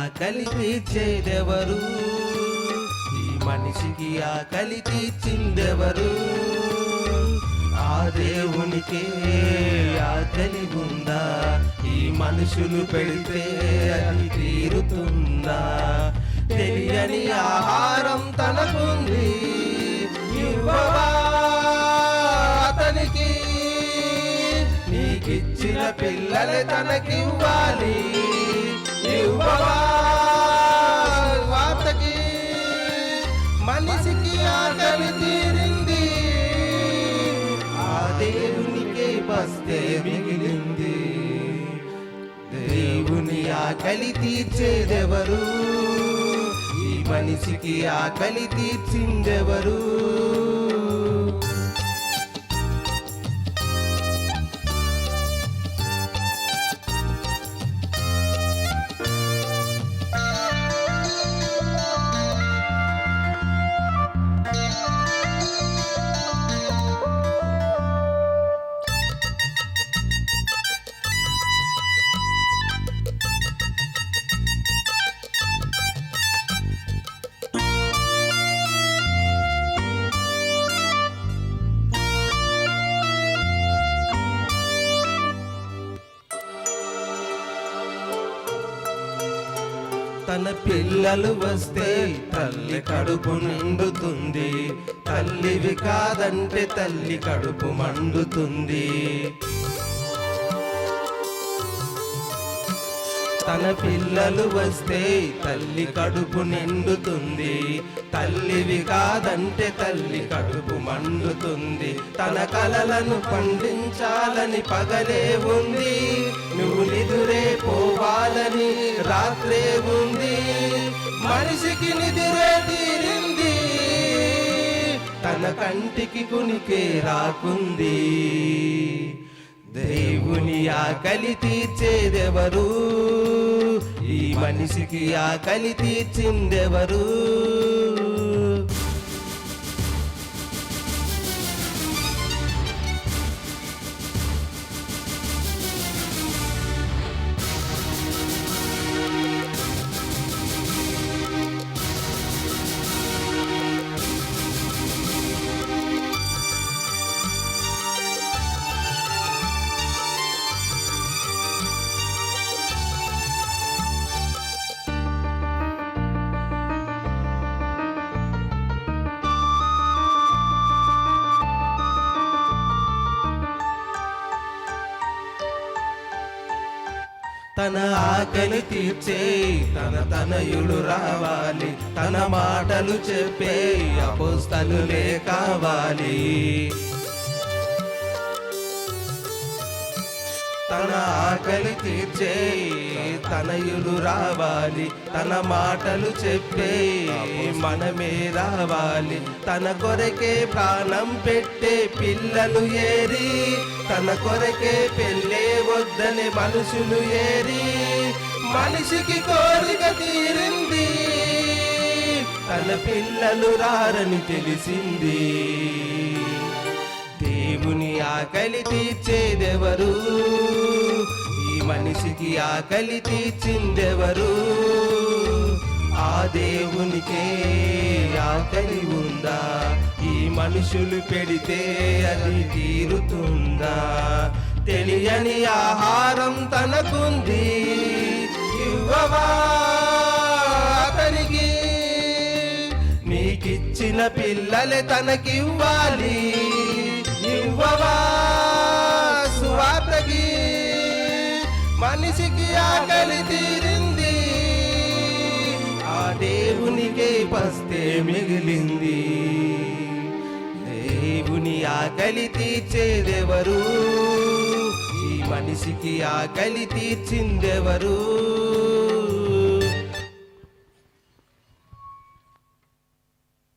ఆకలి తీర్చేదెవరు? ఈ మనిషికి ఆకలి తీర్చిందెవరు? ఆ దేవునికే ఆకలి ఉందా? ఈ మనుషులు పెడితే అది తీరుతుందా? తెలియని ఆహారం తనకుంది, ఇవ్వవా అతనికి? నీకిచ్చిన పిల్లలే తనకివ్వాలి, ఇవ్వవా వార్తకి? మనిషికి ఆకలి తీరింది, ఆ దేవునికే బస్తే మిగిలింది. దేవుని ఆకలి తీర్చేదెవరు? ఈ మనిషికి ఆకలి తీర్చిందెవరు? తన పిల్లలు వస్తే తల్లి కడుపు నిండుతుంది, తల్లివి కాదంటే తల్లి కడుపు మండుతుంది. తన పిల్లలు వస్తే తల్లి కడుపు నిండుతుంది, తల్లివి కాదంటే తల్లి కడుపు మండుతుంది. తన కలలను పండించాలని పగలే ఉంది, నువ్వు నిదురే పోవాలని రాత్రే ఉంది. మనిషికి నిదురే తీరింది, తన కంటికి కునికే రాకుంది. దేవుని ఆకలి తీర్చేదెవరు? ఈ మనిషికి ఆకలి తీర్చిందెవరు? తన ఆకలి తీర్చే తన తనయుడు రావాలి, తన మాటలు చెప్పే అపోస్తలులే కావాలి. తన ఆకలి తీర్చే తనయుడు రావాలి, తన మాటలు చెప్పే మనమే రావాలి. తన కొరకే ప్రాణం పెట్టే పిల్లలు ఏరి, తన కొరకే పెళ్ళే వద్దని మనుషులు ఏరి. మనిషికి కోరిక తీరింది, తన పిల్లలు రారని తెలిసింది. దేవుని ఆకలి తీర్చేదెవరు? ఈ మనిషికి ఆకలి తీర్చిందెవరు? ఆ దేవునికే ఆకలి ఉందా? ఈ మనుషులు పెడితే అది తీరుతుందా? తెలియని ఆహారం తనకుంది, ఇవ్వవా అతనికి? నీకిచ్చిన పిల్లలే తనకివ్వాలి, ఇవ్వవా సువార్తకి? మనిషికి ఆకలి తీరింది, ఆ దేవునికే పస్తే మిగిలింది. దేవుని ఆకలి తీర్చేదెవరు? ఈ మనిషికి ఆకలి తీర్చిందెవరు?